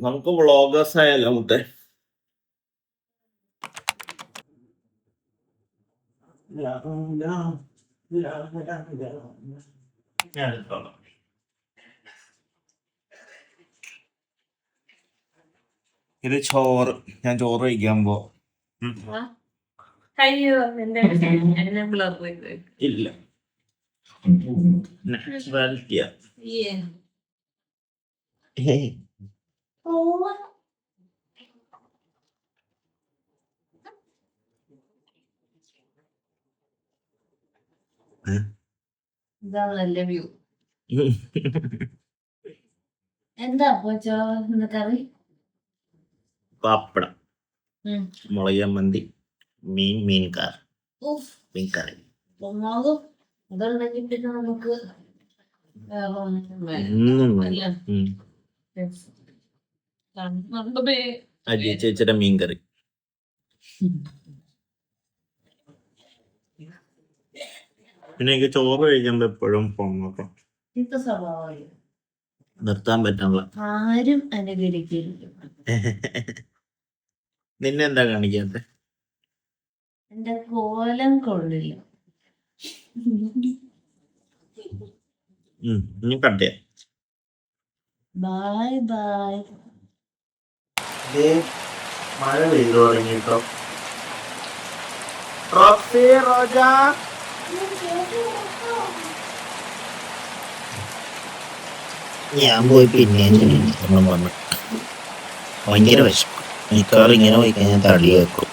നമുക്ക് വ്ളോഗേഴ്സ് ആയാലോ മുത്തേ? ഇത് ചോറ്. ഞാൻ ചോറ് കഴിക്കാൻ പോ. ഇല്ല, നല്ല വ്യൂ. എന്താ കറി? പപ്പടം, മുളക് മന്തി, മീൻകറി. അതുണ്ടെങ്കിൽ പിന്നെ നമുക്ക് അജി ചേച്ചിയുടെ മീൻകറി. പിന്നെ എനിക്ക് ചോറ് കഴിക്കുമ്പോ എപ്പോഴും പൊങ്ങൊക്കെ നിർത്താൻ പറ്റുള്ള. ആരും അനുകരിക്കില്ല. നിന്നെ എന്താ കാണിക്കാത്ത? എന്റെ കോലം കൊള്ളില്ല. ഇനി കണ്ടേ. Bye bye. മഴ പെയ്തു തുടങ്ങിട്ടോ. റോജ ഞാൻ പോയി പിന്നെ പറഞ്ഞു ഭയങ്കര വിശപ്പ്. മിക്കവാറും ഇങ്ങനെ പോയി കഴിഞ്ഞാൽ തടി വെക്കും.